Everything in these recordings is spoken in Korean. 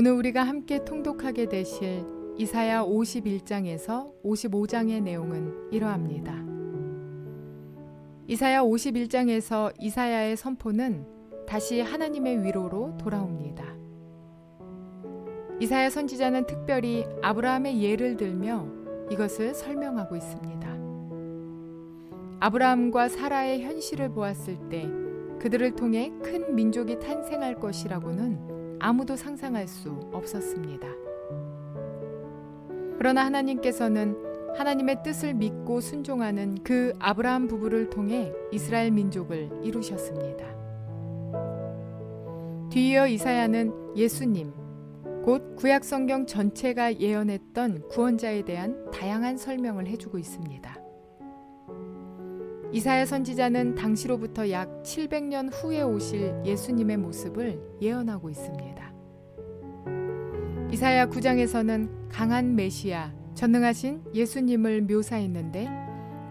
오늘 우리가 함께 통독하게 되실 이사야 51장에서 55장의 내용은 이러합니다. 이사야 51장에서 이사야의 선포는 다시 하나님의 위로로 돌아옵니다. 이사야 선지자는 특별히 아브라함의 예를 들며 이것을 설명하고 있습니다. 아브라함과 사라의 현실을 보았을 때 그들을 통해 큰 민족이 탄생할 것이라고는 아무도 상상할 수 없었습니다. 그러나 하나님께서는 하나님의 뜻을 믿고 순종하는 그 아브라함 부부를 통해 이스라엘 민족을 이루셨습니다. 뒤이어 이사야는 예수님, 곧 구약성경 전체가 예언했던 구원자에 대한 다양한 설명을 해주고 있습니다. 이사야 선지자는 당시로부터 약 700년 후에 오실 예수님의 모습을 예언하고 있습니다. 이사야 9장에서는 강한 메시아, 전능하신 예수님을 묘사했는데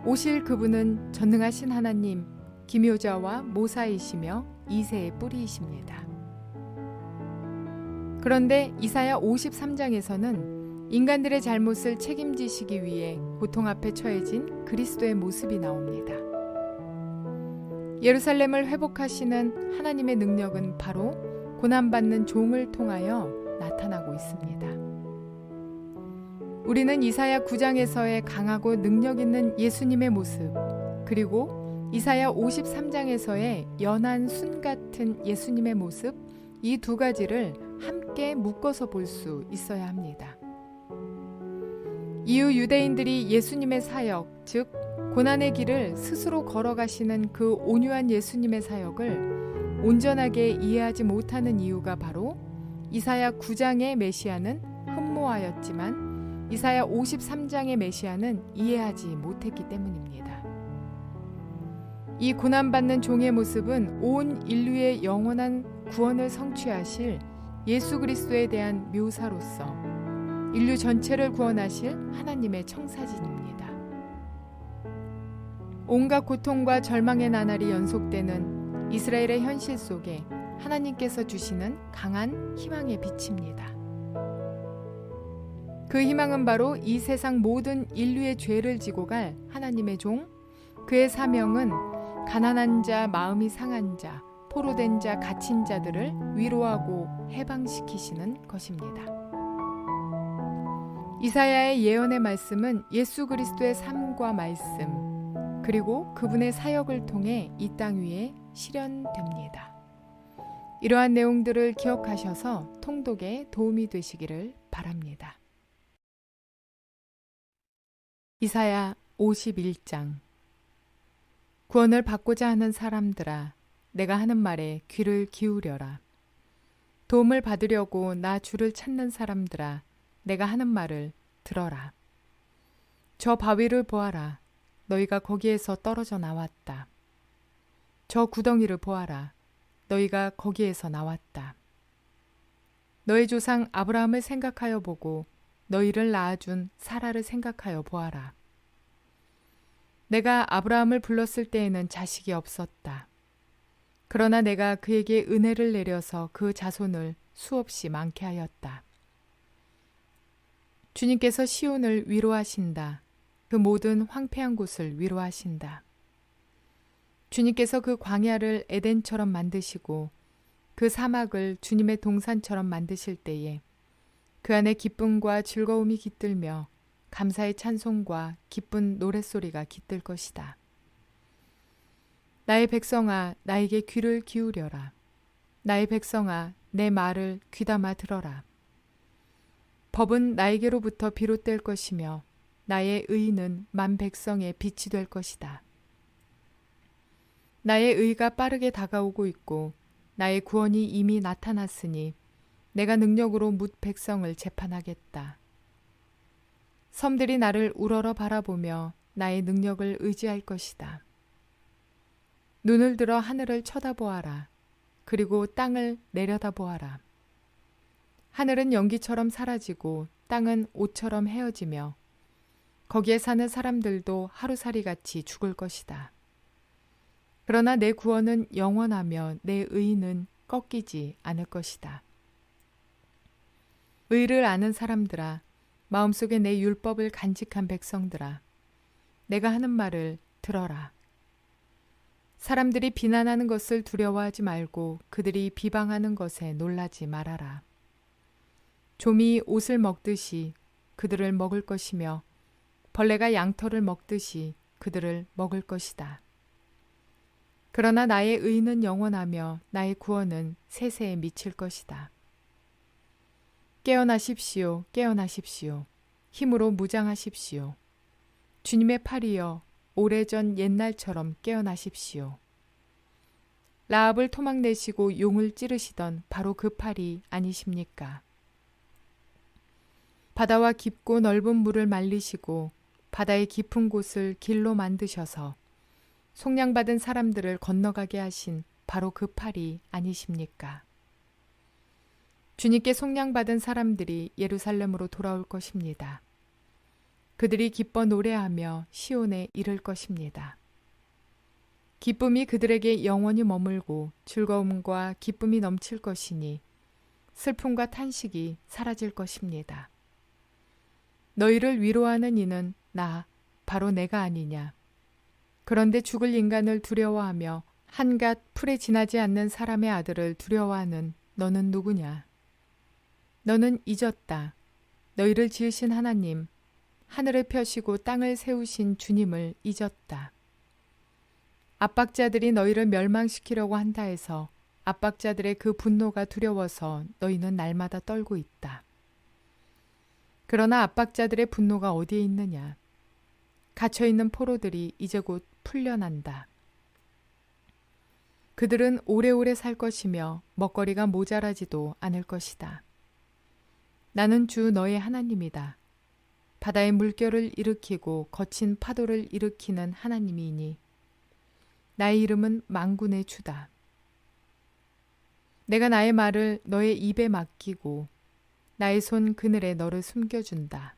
오실 그분은 전능하신 하나님, 기묘자와 모사이시며 이새의 뿌리이십니다. 그런데 이사야 53장에서는 인간들의 잘못을 책임지시기 위해 고통 앞에 처해진 그리스도의 모습이 나옵니다. 예루살렘을 회복하시는 하나님의 능력은 바로 고난받는 종을 통하여 나타나고 있습니다. 우리는 이사야 9장에서의 강하고 능력 있는 예수님의 모습, 그리고 이사야 53장에서의 연한 순 같은 예수님의 모습, 이 두 가지를 함께 묶어서 볼 수 있어야 합니다. 이후 유대인들이 예수님의 사역, 즉 고난의 길을 스스로 걸어가시는 그 온유한 예수님의 사역을 온전하게 이해하지 못하는 이유가 바로 이사야 9장의 메시아는 흠모하였지만 이사야 53장의 메시아는 이해하지 못했기 때문입니다. 이 고난받는 종의 모습은 온 인류의 영원한 구원을 성취하실 예수 그리스도에 대한 묘사로서 인류 전체를 구원하실 하나님의 청사진입니다. 온갖 고통과 절망의 나날이 연속되는 이스라엘의 현실 속에 하나님께서 주시는 강한 희망의 빛입니다. 그 희망은 바로 이 세상 모든 인류의 죄를 지고 갈 하나님의 종, 그의 사명은 가난한 자, 마음이 상한 자, 포로된 자, 갇힌 자들을 위로하고 해방시키시는 것입니다. 이사야의 예언의 말씀은 예수 그리스도의 삶과 말씀, 그리고 그분의 사역을 통해 이 땅 위에 실현됩니다. 이러한 내용들을 기억하셔서 통독에 도움이 되시기를 바랍니다. 이사야 51장. 구원을 받고자 하는 사람들아, 내가 하는 말에 귀를 기울여라. 도움을 받으려고 나 주를 찾는 사람들아, 내가 하는 말을 들어라. 저 바위를 보아라. 너희가 거기에서 떨어져 나왔다. 저 구덩이를 보아라. 너희가 거기에서 나왔다. 너희 조상 아브라함을 생각하여 보고 너희를 낳아준 사라를 생각하여 보아라. 내가 아브라함을 불렀을 때에는 자식이 없었다. 그러나 내가 그에게 은혜를 내려서 그 자손을 수없이 많게 하였다. 주님께서 시온을 위로하신다. 그 모든 황폐한 곳을 위로하신다. 주님께서 그 광야를 에덴처럼 만드시고 그 사막을 주님의 동산처럼 만드실 때에 그 안에 기쁨과 즐거움이 깃들며 감사의 찬송과 기쁜 노랫소리가 깃들 것이다. 나의 백성아, 나에게 귀를 기울여라. 나의 백성아, 내 말을 귀담아 들어라. 법은 나에게로부터 비롯될 것이며 나의 의는 만 백성의 빛이 될 것이다. 나의 의가 빠르게 다가오고 있고 나의 구원이 이미 나타났으니 내가 능력으로 뭇 백성을 재판하겠다. 섬들이 나를 우러러 바라보며 나의 능력을 의지할 것이다. 눈을 들어 하늘을 쳐다보아라. 그리고 땅을 내려다보아라. 하늘은 연기처럼 사라지고 땅은 옷처럼 헤어지며 거기에 사는 사람들도 하루살이같이 죽을 것이다. 그러나 내 구원은 영원하며 내 의는 꺾이지 않을 것이다. 의를 아는 사람들아, 마음속에 내 율법을 간직한 백성들아, 내가 하는 말을 들어라. 사람들이 비난하는 것을 두려워하지 말고 그들이 비방하는 것에 놀라지 말아라. 좀이 옷을 먹듯이 그들을 먹을 것이며 벌레가 양털을 먹듯이 그들을 먹을 것이다. 그러나 나의 의는 영원하며 나의 구원은 세세에 미칠 것이다. 깨어나십시오, 깨어나십시오. 힘으로 무장하십시오. 주님의 팔이여, 오래전 옛날처럼 깨어나십시오. 라합을 토막내시고 용을 찌르시던 바로 그 팔이 아니십니까? 바다와 깊고 넓은 물을 말리시고 바다의 깊은 곳을 길로 만드셔서 속량받은 사람들을 건너가게 하신 바로 그 팔이 아니십니까? 주님께 속량받은 사람들이 예루살렘으로 돌아올 것입니다. 그들이 기뻐 노래하며 시온에 이를 것입니다. 기쁨이 그들에게 영원히 머물고 즐거움과 기쁨이 넘칠 것이니 슬픔과 탄식이 사라질 것입니다. 너희를 위로하는 이는 나, 바로 내가 아니냐. 그런데 죽을 인간을 두려워하며 한갓 풀에 지나지 않는 사람의 아들을 두려워하는 너는 누구냐? 너는 잊었다. 너희를 지으신 하나님, 하늘을 펴시고 땅을 세우신 주님을 잊었다. 압박자들이 너희를 멸망시키려고 한다 해서 압박자들의 그 분노가 두려워서 너희는 날마다 떨고 있다. 그러나 압박자들의 분노가 어디에 있느냐? 갇혀있는 포로들이 이제 곧 풀려난다. 그들은 오래오래 살 것이며 먹거리가 모자라지도 않을 것이다. 나는 주 너의 하나님이다. 바다의 물결을 일으키고 거친 파도를 일으키는 하나님이니 나의 이름은 만군의 주다. 내가 나의 말을 너의 입에 맡기고 나의 손 그늘에 너를 숨겨준다.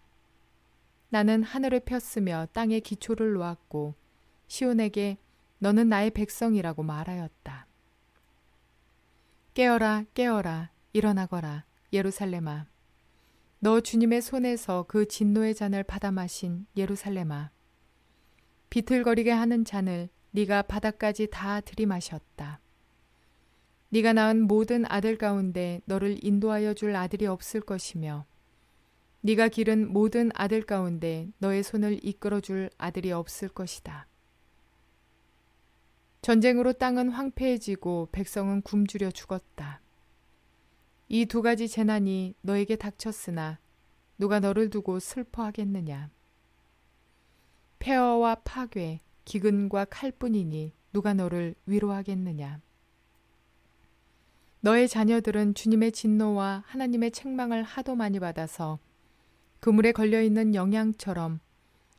나는 하늘을 폈으며 땅에 기초를 놓았고 시온에게 너는 나의 백성이라고 말하였다. 깨어라, 깨어라, 일어나거라, 예루살렘아. 너 주님의 손에서 그 진노의 잔을 받아 마신 예루살렘아. 비틀거리게 하는 잔을 네가 바닥까지 다 들이마셨다. 네가 낳은 모든 아들 가운데 너를 인도하여 줄 아들이 없을 것이며 네가 기른 모든 아들 가운데 너의 손을 이끌어 줄 아들이 없을 것이다. 전쟁으로 땅은 황폐해지고 백성은 굶주려 죽었다. 이 두 가지 재난이 너에게 닥쳤으나 누가 너를 두고 슬퍼하겠느냐. 폐허와 파괴, 기근과 칼뿐이니 누가 너를 위로하겠느냐. 너의 자녀들은 주님의 진노와 하나님의 책망을 하도 많이 받아서 그물에 걸려있는 영양처럼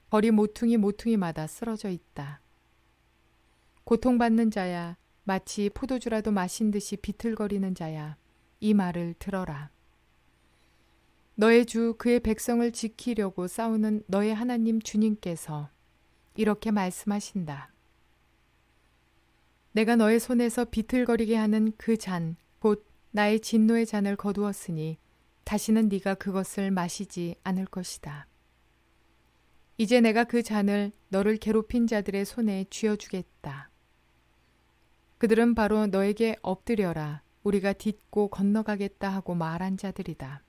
거리 모퉁이마다 쓰러져 있다. 고통받는 자야, 마치 포도주라도 마신 듯이 비틀거리는 자야, 이 말을 들어라. 너의 주 그의 백성을 지키려고 싸우는 너의 하나님 주님께서 이렇게 말씀하신다. 내가 너의 손에서 비틀거리게 하는 그 잔, 곧 나의 진노의 잔을 거두었으니 다시는 네가 그것을 마시지 않을 것이다. 이제 내가 그 잔을 너를 괴롭힌 자들의 손에 쥐어주겠다. 그들은 바로 너에게 엎드려라, 우리가 딛고 건너가겠다 하고 말한 자들이다.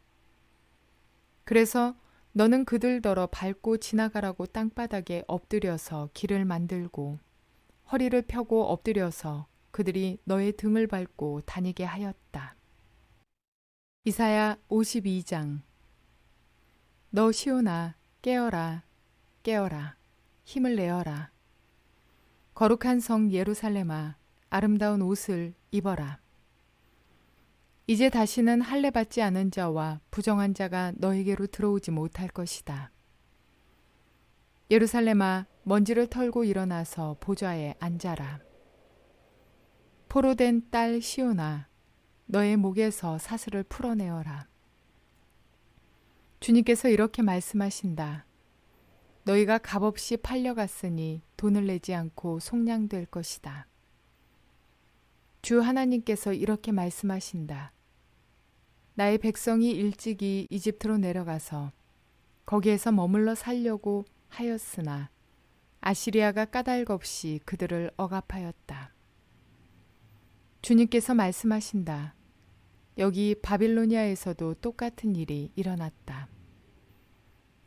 그래서 너는 그들더러 밟고 지나가라고 땅바닥에 엎드려서 길을 만들고 허리를 펴고 엎드려서 그들이 너의 등을 밟고 다니게 하였다. 이사야 52장. 너 시온아, 깨어라, 깨어라, 힘을 내어라. 거룩한 성 예루살렘아, 아름다운 옷을 입어라. 이제 다시는 할례 받지 않은 자와 부정한 자가 너에게로 들어오지 못할 것이다. 예루살렘아, 먼지를 털고 일어나서 보좌에 앉아라. 포로된 딸 시온아, 너의 목에서 사슬을 풀어내어라. 주님께서 이렇게 말씀하신다. 너희가 값없이 팔려갔으니 돈을 내지 않고 속량될 것이다. 주 하나님께서 이렇게 말씀하신다. 나의 백성이 일찍이 이집트로 내려가서 거기에서 머물러 살려고 하였으나 아시리아가 까닭없이 그들을 억압하였다. 주님께서 말씀하신다. 여기 바빌로니아에서도 똑같은 일이 일어났다.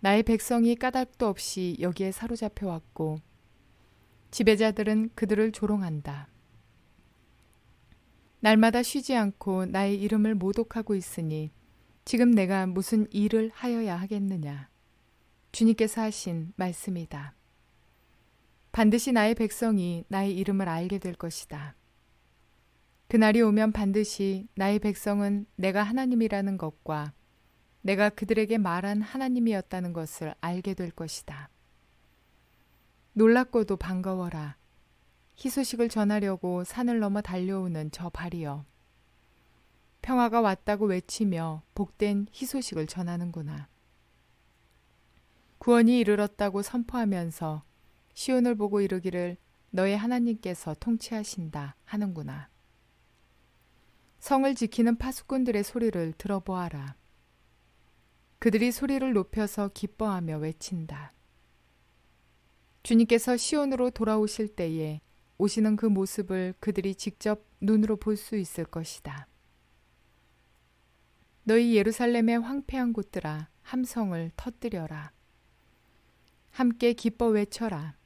나의 백성이 까닭도 없이 여기에 사로잡혀 왔고 지배자들은 그들을 조롱한다. 날마다 쉬지 않고 나의 이름을 모독하고 있으니 지금 내가 무슨 일을 하여야 하겠느냐. 주님께서 하신 말씀이다. 반드시 나의 백성이 나의 이름을 알게 될 것이다. 그날이 오면 반드시 나의 백성은 내가 하나님이라는 것과 내가 그들에게 말한 하나님이었다는 것을 알게 될 것이다. 놀랍고도 반가워라. 희소식을 전하려고 산을 넘어 달려오는 저 발이여. 평화가 왔다고 외치며 복된 희소식을 전하는구나. 구원이 이르렀다고 선포하면서 시온을 보고 이르기를 너의 하나님께서 통치하신다 하는구나. 성을 지키는 파수꾼들의 소리를 들어보아라. 그들이 소리를 높여서 기뻐하며 외친다. 주님께서 시온으로 돌아오실 때에 오시는 그 모습을 그들이 직접 눈으로 볼 수 있을 것이다. 너희 예루살렘의 황폐한 곳들아 함성을 터뜨려라. 함께 기뻐 외쳐라.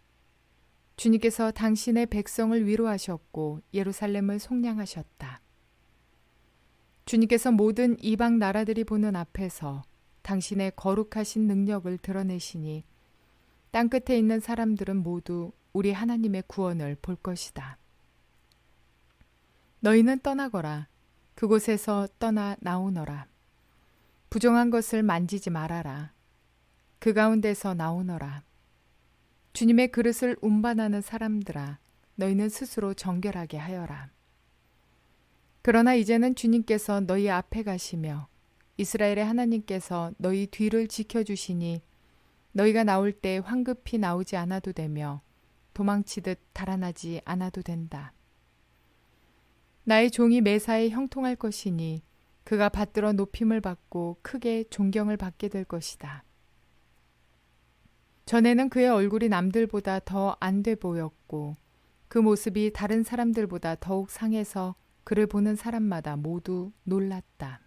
주님께서 당신의 백성을 위로하셨고 예루살렘을 속량하셨다. 주님께서 모든 이방 나라들이 보는 앞에서 당신의 거룩하신 능력을 드러내시니 땅끝에 있는 사람들은 모두 우리 하나님의 구원을 볼 것이다. 너희는 떠나거라. 그곳에서 떠나 나오너라. 부정한 것을 만지지 말아라. 그 가운데서 나오너라. 주님의 그릇을 운반하는 사람들아, 너희는 스스로 정결하게 하여라. 그러나 이제는 주님께서 너희 앞에 가시며 이스라엘의 하나님께서 너희 뒤를 지켜주시니 너희가 나올 때 황급히 나오지 않아도 되며 도망치듯 달아나지 않아도 된다. 나의 종이 매사에 형통할 것이니 그가 받들어 높임을 받고 크게 존경을 받게 될 것이다. 전에는 그의 얼굴이 남들보다 더 안 돼 보였고 그 모습이 다른 사람들보다 더욱 상해서 그를 보는 사람마다 모두 놀랐다.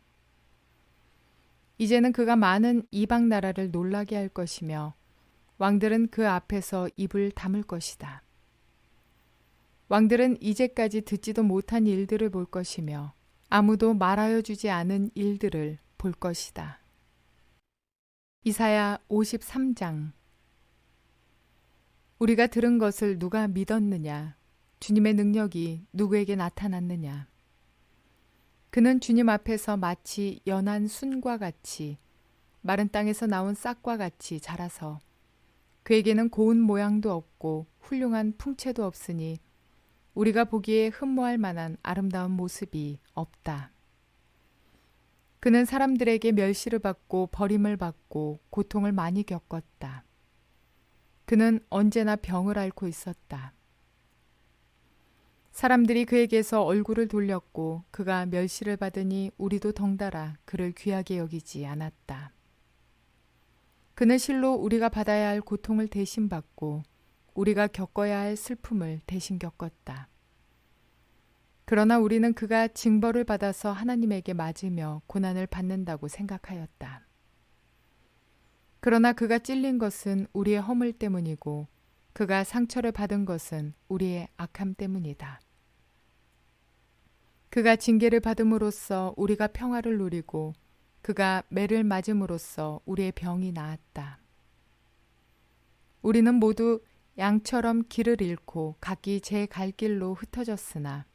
이제는 그가 많은 이방 나라를 놀라게 할 것이며 왕들은 그 앞에서 입을 다물 것이다. 왕들은 이제까지 듣지도 못한 일들을 볼 것이며 아무도 말하여 주지 않은 일들을 볼 것이다. 이사야 53장. 우리가 들은 것을 누가 믿었느냐? 주님의 능력이 누구에게 나타났느냐? 그는 주님 앞에서 마치 연한 순과 같이 마른 땅에서 나온 싹과 같이 자라서 그에게는 고운 모양도 없고 훌륭한 풍채도 없으니 우리가 보기에 흠모할 만한 아름다운 모습이 없다. 그는 사람들에게 멸시를 받고 버림을 받고 고통을 많이 겪었다. 그는 언제나 병을 앓고 있었다. 사람들이 그에게서 얼굴을 돌렸고 그가 멸시를 받으니 우리도 덩달아 그를 귀하게 여기지 않았다. 그는 실로 우리가 받아야 할 고통을 대신 받고 우리가 겪어야 할 슬픔을 대신 겪었다. 그러나 우리는 그가 징벌을 받아서 하나님에게 맞으며 고난을 받는다고 생각하였다. 그러나 그가 찔린 것은 우리의 허물 때문이고 그가 상처를 받은 것은 우리의 악함 때문이다. 그가 징계를 받음으로써 우리가 평화를 누리고 그가 매를 맞음으로써 우리의 병이 나았다. 우리는 모두 양처럼 길을 잃고 각기 제 갈 길로 흩어졌으나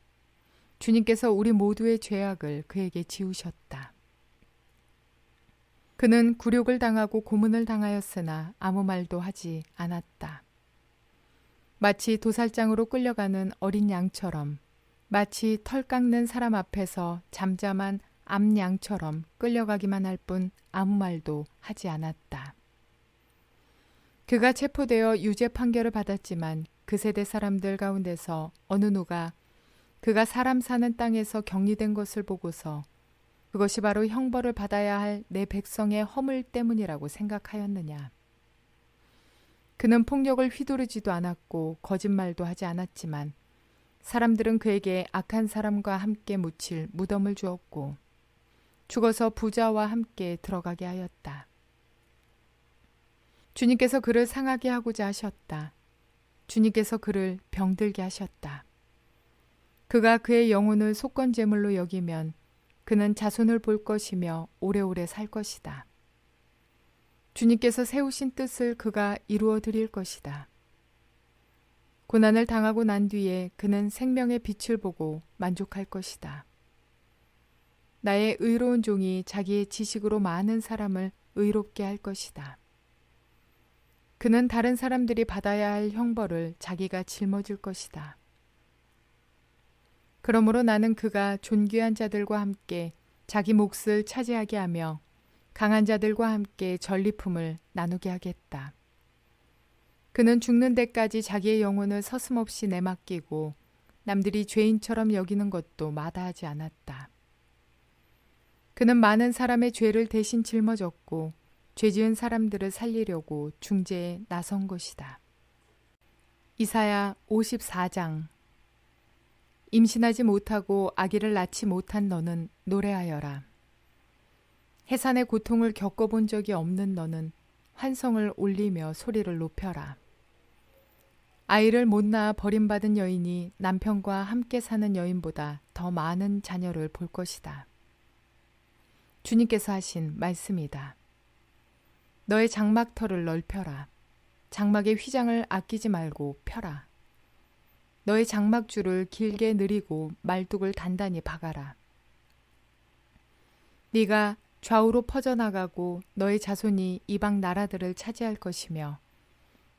주님께서 우리 모두의 죄악을 그에게 지우셨다. 그는 굴욕을 당하고 고문을 당하였으나 아무 말도 하지 않았다. 마치 도살장으로 끌려가는 어린 양처럼 마치 털 깎는 사람 앞에서 잠잠한 암양처럼 끌려가기만 할 뿐 아무 말도 하지 않았다. 그가 체포되어 유죄 판결을 받았지만 그 세대 사람들 가운데서 어느 누가 그가 사람 사는 땅에서 격리된 것을 보고서 그것이 바로 형벌을 받아야 할 내 백성의 허물 때문이라고 생각하였느냐. 그는 폭력을 휘두르지도 않았고 거짓말도 하지 않았지만 사람들은 그에게 악한 사람과 함께 묻힐 무덤을 주었고 죽어서 부자와 함께 들어가게 하였다. 주님께서 그를 상하게 하고자 하셨다. 주님께서 그를 병들게 하셨다. 그가 그의 영혼을 속건제물로 여기면 그는 자손을 볼 것이며 오래오래 살 것이다. 주님께서 세우신 뜻을 그가 이루어 드릴 것이다. 고난을 당하고 난 뒤에 그는 생명의 빛을 보고 만족할 것이다. 나의 의로운 종이 자기의 지식으로 많은 사람을 의롭게 할 것이다. 그는 다른 사람들이 받아야 할 형벌을 자기가 짊어질 것이다. 그러므로 나는 그가 존귀한 자들과 함께 자기 몫을 차지하게 하며 강한 자들과 함께 전리품을 나누게 하겠다. 그는 죽는 데까지 자기의 영혼을 서슴없이 내맡기고 남들이 죄인처럼 여기는 것도 마다하지 않았다. 그는 많은 사람의 죄를 대신 짊어졌고 죄지은 사람들을 살리려고 중재에 나선 것이다. 이사야 54장. 임신하지 못하고 아기를 낳지 못한 너는 노래하여라. 해산의 고통을 겪어본 적이 없는 너는 환성을 올리며 소리를 높여라. 아이를 못 낳아 버림받은 여인이 남편과 함께 사는 여인보다 더 많은 자녀를 볼 것이다. 주님께서 하신 말씀이다. 너의 장막터를 넓혀라. 장막의 휘장을 아끼지 말고 펴라. 너의 장막줄을 길게 늘이고 말뚝을 단단히 박아라. 네가 좌우로 퍼져나가고 너의 자손이 이방 나라들을 차지할 것이며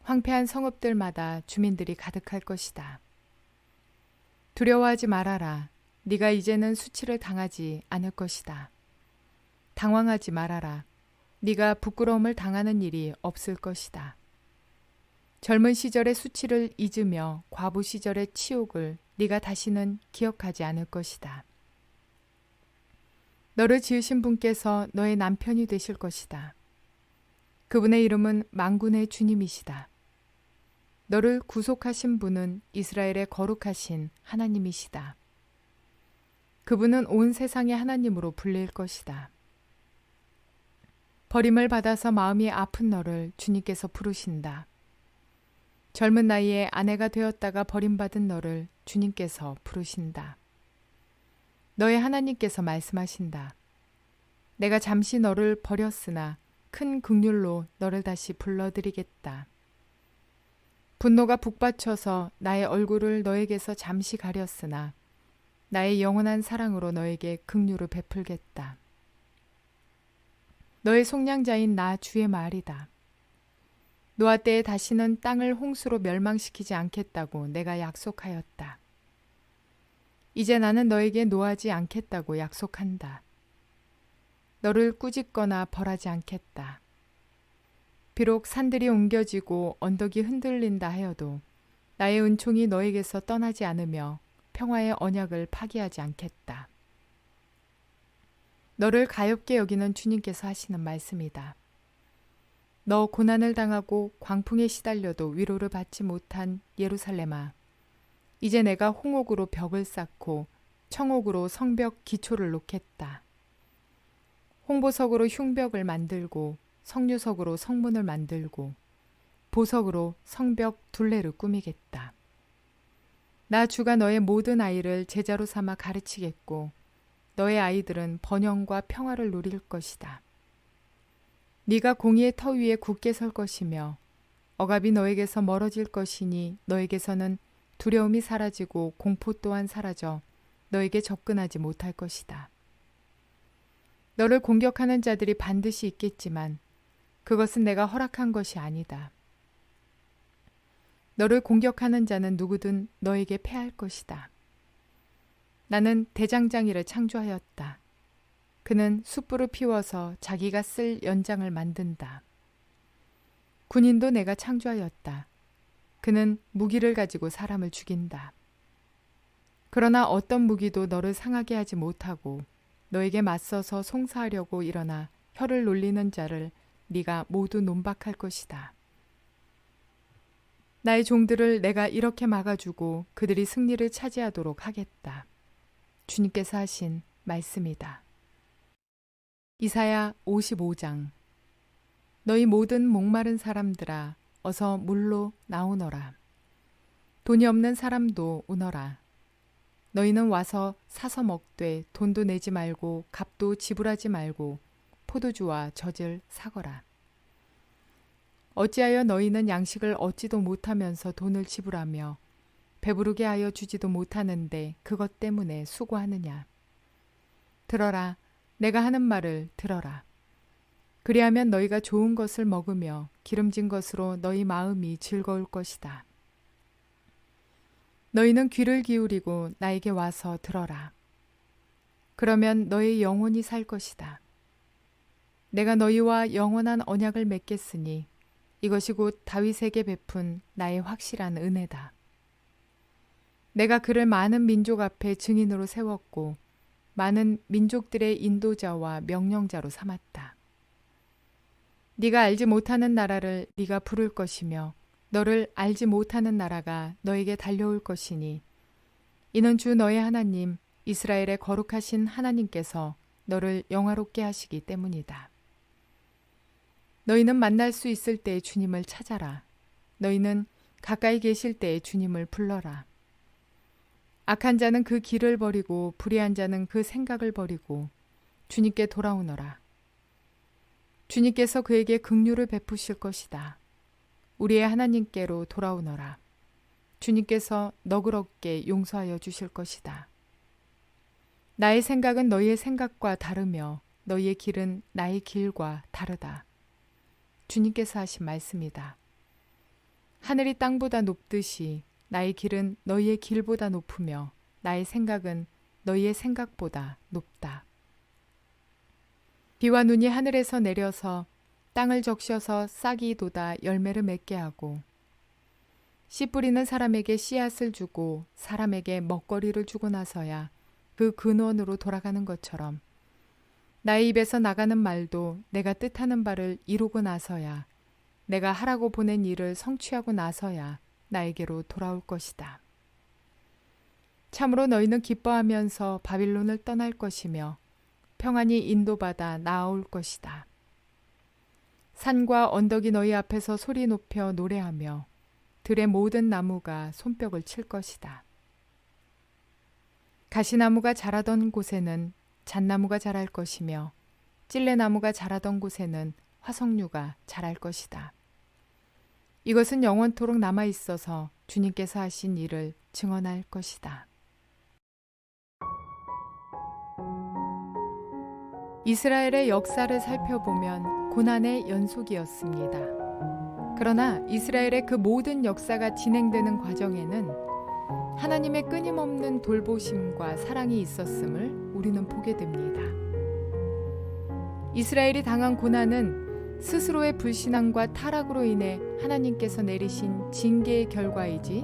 황폐한 성읍들마다 주민들이 가득할 것이다. 두려워하지 말아라. 네가 이제는 수치를 당하지 않을 것이다. 당황하지 말아라. 네가 부끄러움을 당하는 일이 없을 것이다. 젊은 시절의 수치를 잊으며 과부 시절의 치욕을 네가 다시는 기억하지 않을 것이다. 너를 지으신 분께서 너의 남편이 되실 것이다. 그분의 이름은 만군의 주님이시다. 너를 구속하신 분은 이스라엘의 거룩하신 하나님이시다. 그분은 온 세상의 하나님으로 불릴 것이다. 버림을 받아서 마음이 아픈 너를 주님께서 부르신다. 젊은 나이에 아내가 되었다가 버림받은 너를 주님께서 부르신다. 너의 하나님께서 말씀하신다. 내가 잠시 너를 버렸으나 큰 긍휼로 너를 다시 불러드리겠다. 분노가 북받쳐서 나의 얼굴을 너에게서 잠시 가렸으나 나의 영원한 사랑으로 너에게 긍휼을 베풀겠다. 너의 속량자인 나 주의 말이다. 노아 때에 다시는 땅을 홍수로 멸망시키지 않겠다고 내가 약속하였다. 이제 나는 너에게 노하지 않겠다고 약속한다. 너를 꾸짖거나 벌하지 않겠다. 비록 산들이 옮겨지고 언덕이 흔들린다 하여도 나의 은총이 너에게서 떠나지 않으며 평화의 언약을 파기하지 않겠다. 너를 가엾게 여기는 주님께서 하시는 말씀이다. 너 고난을 당하고 광풍에 시달려도 위로를 받지 못한 예루살렘아, 이제 내가 홍옥으로 벽을 쌓고 청옥으로 성벽 기초를 놓겠다. 홍보석으로 흉벽을 만들고 성류석으로 성문을 만들고 보석으로 성벽 둘레를 꾸미겠다. 나 주가 너의 모든 아이를 제자로 삼아 가르치겠고 너의 아이들은 번영과 평화를 누릴 것이다. 네가 공의의 터 위에 굳게 설 것이며 억압이 너에게서 멀어질 것이니 너에게서는 두려움이 사라지고 공포 또한 사라져 너에게 접근하지 못할 것이다. 너를 공격하는 자들이 반드시 있겠지만 그것은 내가 허락한 것이 아니다. 너를 공격하는 자는 누구든 너에게 패할 것이다. 나는 대장장이를 창조하였다. 그는 숯불을 피워서 자기가 쓸 연장을 만든다. 군인도 내가 창조하였다. 그는 무기를 가지고 사람을 죽인다. 그러나 어떤 무기도 너를 상하게 하지 못하고 너에게 맞서서 송사하려고 일어나 혀를 놀리는 자를 네가 모두 논박할 것이다. 나의 종들을 내가 이렇게 막아주고 그들이 승리를 차지하도록 하겠다. 주님께서 하신 말씀이다. 이사야 55장. 너희 모든 목마른 사람들아 어서 물로 나오너라. 돈이 없는 사람도 오너라. 너희는 와서 사서 먹되 돈도 내지 말고 값도 지불하지 말고 포도주와 젖을 사거라. 어찌하여 너희는 양식을 얻지도 못하면서 돈을 지불하며 배부르게 하여 주지도 못하는데 그것 때문에 수고하느냐. 들어라. 내가 하는 말을 들어라. 그리하면 너희가 좋은 것을 먹으며 기름진 것으로 너희 마음이 즐거울 것이다. 너희는 귀를 기울이고 나에게 와서 들어라. 그러면 너희 영혼이 살 것이다. 내가 너희와 영원한 언약을 맺겠으니 이것이 곧 다윗에게 베푼 나의 확실한 은혜다. 내가 그를 많은 민족 앞에 증인으로 세웠고 많은 민족들의 인도자와 명령자로 삼았다. 네가 알지 못하는 나라를 네가 부를 것이며 너를 알지 못하는 나라가 너에게 달려올 것이니 이는 주 너의 하나님 이스라엘의 거룩하신 하나님께서 너를 영화롭게 하시기 때문이다. 너희는 만날 수 있을 때 주님을 찾아라. 너희는 가까이 계실 때 주님을 불러라. 악한 자는 그 길을 버리고 불의한 자는 그 생각을 버리고 주님께 돌아오너라. 주님께서 그에게 긍휼을 베푸실 것이다. 우리의 하나님께로 돌아오너라. 주님께서 너그럽게 용서하여 주실 것이다. 나의 생각은 너희의 생각과 다르며 너희의 길은 나의 길과 다르다. 주님께서 하신 말씀이다. 하늘이 땅보다 높듯이 나의 길은 너희의 길보다 높으며 나의 생각은 너희의 생각보다 높다. 비와 눈이 하늘에서 내려서 땅을 적셔서 싹이 돋아 열매를 맺게 하고 씨 뿌리는 사람에게 씨앗을 주고 사람에게 먹거리를 주고 나서야 그 근원으로 돌아가는 것처럼 나의 입에서 나가는 말도 내가 뜻하는 바를 이루고 나서야 내가 하라고 보낸 일을 성취하고 나서야 나에게로 돌아올 것이다. 참으로 너희는 기뻐하면서 바빌론을 떠날 것이며 평안히 인도받아 나아올 것이다. 산과 언덕이 너희 앞에서 소리 높여 노래하며 들의 모든 나무가 손뼉을 칠 것이다. 가시나무가 자라던 곳에는 잣나무가 자랄 것이며 찔레나무가 자라던 곳에는 화석류가 자랄 것이다. 이것은 영원토록 남아 있어서 주님께서 하신 일을 증언할 것이다. 이스라엘의 역사를 살펴보면 고난의 연속이었습니다. 그러나 이스라엘의 그 모든 역사가 진행되는 과정에는 하나님의 끊임없는 돌보심과 사랑이 있었음을 우리는 보게 됩니다. 이스라엘이 당한 고난은 스스로의 불신앙과 타락으로 인해 하나님께서 내리신 징계의 결과이지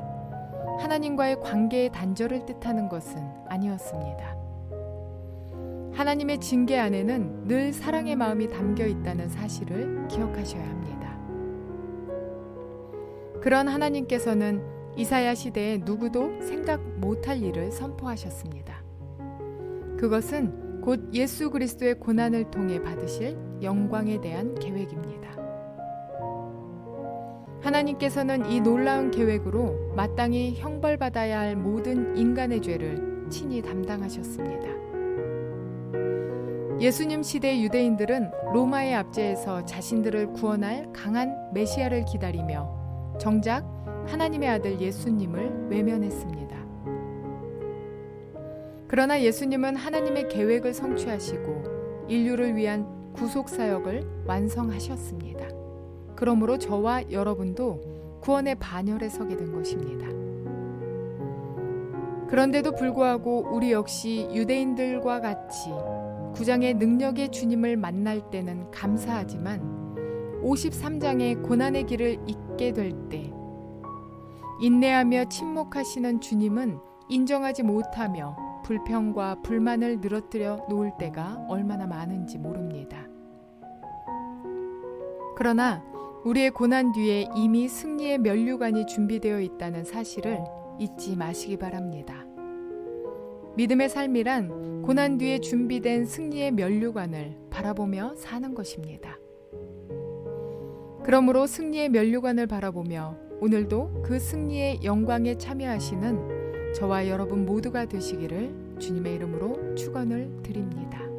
하나님과의 관계의 단절을 뜻하는 것은 아니었습니다. 하나님의 징계 안에는 늘 사랑의 마음이 담겨 있다는 사실을 기억하셔야 합니다. 그런 하나님께서는 이사야 시대에 누구도 생각 못할 일을 선포하셨습니다. 그것은 곧 예수 그리스도의 고난을 통해 받으실 영광에 대한 계획입니다. 하나님께서는 이 놀라운 계획으로 마땅히 형벌받아야 할 모든 인간의 죄를 친히 담당하셨습니다. 예수님 시대 유대인들은 로마의 압제에서 자신들을 구원할 강한 메시아를 기다리며 정작 하나님의 아들 예수님을 외면했습니다. 그러나 예수님은 하나님의 계획을 성취하시고 인류를 위한 구속 사역을 완성하셨습니다. 그러므로 저와 여러분도 구원의 반열에 서게 된 것입니다. 그런데도 불구하고 우리 역시 유대인들과 같이 구장의 능력의 주님을 만날 때는 감사하지만 53장의 고난의 길을 잇게 될 때 인내하며 침묵하시는 주님은 인정하지 못하며 불평과 불만을 늘어뜨려 놓을 때가 얼마나 많은지 모릅니다. 그러나 우리의 고난 뒤에 이미 승리의 면류관이 준비되어 있다는 사실을 잊지 마시기 바랍니다. 믿음의 삶이란 고난 뒤에 준비된 승리의 면류관을 바라보며 사는 것입니다. 그러므로 승리의 면류관을 바라보며 오늘도 그 승리의 영광에 참여하시는 저와 여러분 모두가 되시기를 주님의 이름으로 축원을 드립니다.